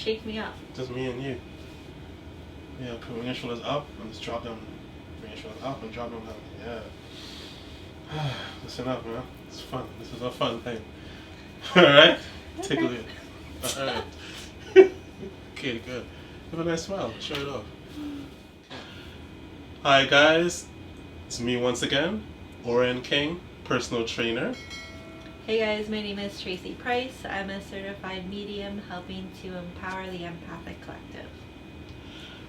shake me up. Just me and you. Yeah, bring your shoulders up and just drop them. Bring your shoulders up and drop them down. Yeah. Listen up, man. It's fun. This is a fun thing. Alright? Take a look. Alright. Okay, good. Have a nice smile. Show it off. Hi guys. It's me once again, Oren King, personal trainer. Hey guys, my name is Tracy Price. I'm a certified medium helping to empower the empathic collective.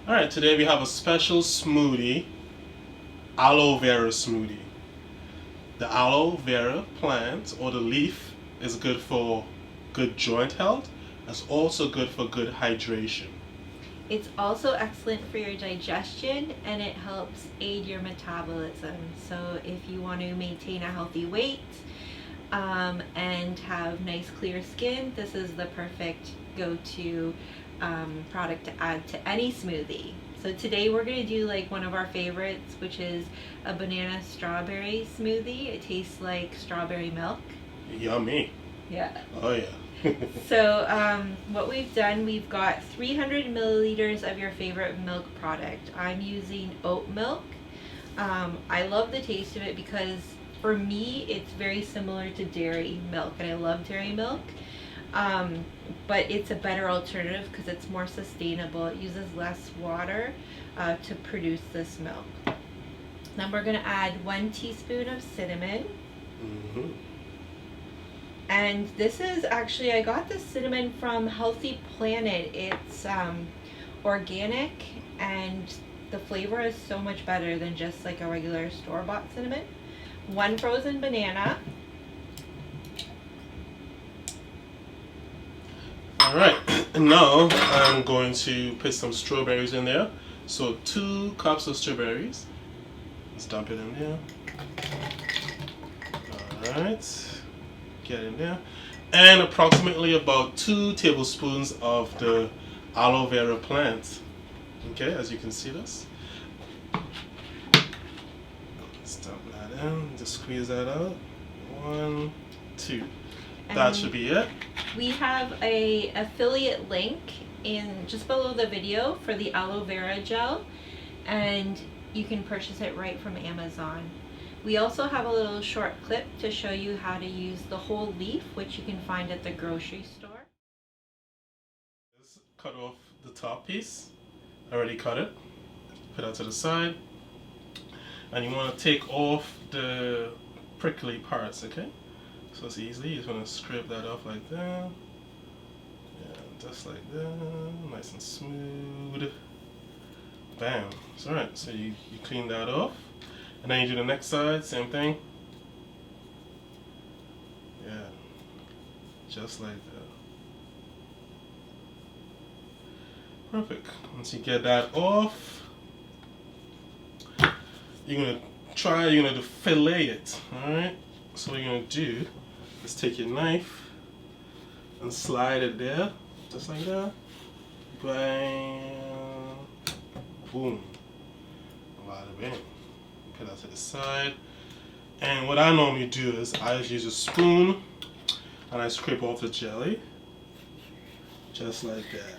Alright, today we have a special smoothie, aloe vera smoothie. The aloe vera plant or the leaf is good for good joint health. It's also good for good hydration. It's also excellent for your digestion and it helps aid your metabolism. So if you want to maintain a healthy weight and have nice clear skin, this is the perfect go-to product to add to any smoothie. So today we're going to do like one of our favorites, which is a banana strawberry smoothie. It tastes like strawberry milk. Yummy. Yeah. Oh yeah. So what we've done, we've got 300 milliliters of your favorite milk product. I'm using oat milk. I love the taste of it because for me it's very similar to dairy milk, and I love dairy milk. But it's a better alternative because it's more sustainable. It uses less water to produce this milk. Then we're going to add 1 teaspoon of cinnamon. Mm-hmm. And this is actually, I got this cinnamon from Healthy Planet. It's organic and the flavor is so much better than just like a regular store-bought cinnamon. 1 frozen banana. Alright, now I'm going to put some strawberries in there. So 2 cups of strawberries. Let's dump it in there. Alright, get in there. And approximately about 2 tablespoons of the aloe vera plant. Okay, as you can see this. Let's dump that in, just squeeze that out. 1, 2. That should be it. We have a affiliate link in just below the video for the Aloe Vera Gel, and you can purchase it right from Amazon. We also have a little short clip to show you how to use the whole leaf, which you can find at the grocery store. Just cut off the top piece. I already cut it. Put that to the side. And you want to take off the prickly parts, okay? So it's easy. You just want to scrape that off like that. Yeah, just like that. Nice and smooth. Bam. It's alright. So you clean that off. And then you do the next side, same thing. Yeah. Just like that. Perfect. Once you get that off, you're going to fillet it. Alright? So what you're going to do is take your knife and slide it there, just like that. Bang. Boom. Bada bing. Put that to the side. And what I normally do is I just use a spoon and I scrape off the jelly. Just like that.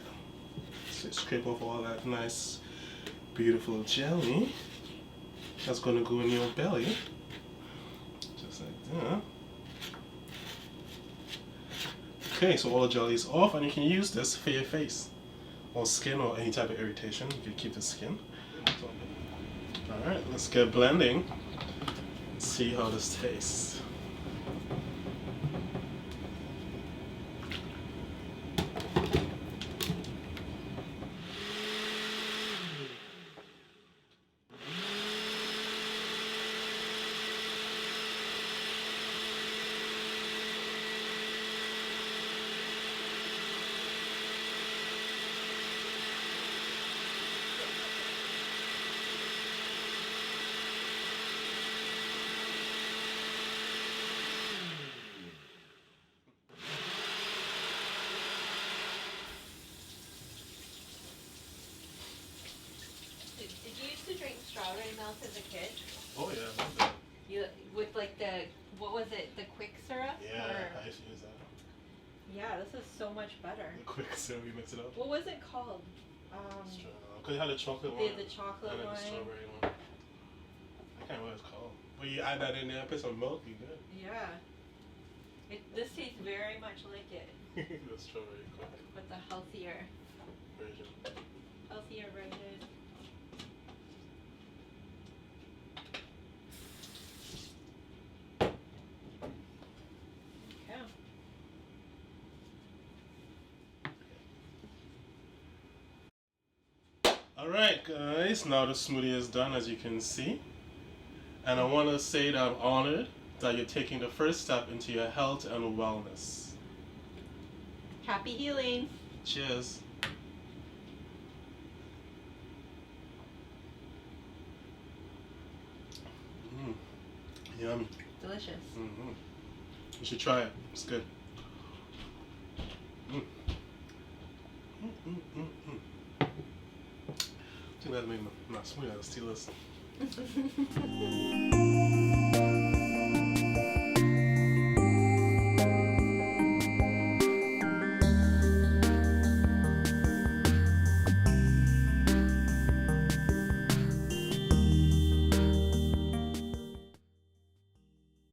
So scrape off all that nice, beautiful jelly. That's going to go in your belly. Just like that. Okay, so all the jelly is off, and you can use this for your face or skin or any type of irritation. You can keep the skin. So, alright, let's get blending and see how this tastes. strawberry milk as a kid? Oh yeah. You with like the, what was it, the quick syrup? Yeah, or? I used to use that. Yeah, this is so much better. Quick, so we mix it up. What was it called? Because you had the chocolate one. The chocolate and then one. the strawberry one. I can't remember what it's called. But you add that in there, put some milk, you good. Yeah. This tastes very much like it. The strawberry quick. But the healthier version. Healthier version. Yeah. Alright guys, now the smoothie is done as you can see. And I want to say that I'm honored that you're taking the first step into your health and wellness. Happy healing. Cheers. Yummy. Delicious. You should try it. It's good. I think that made my smoothie out of steelers.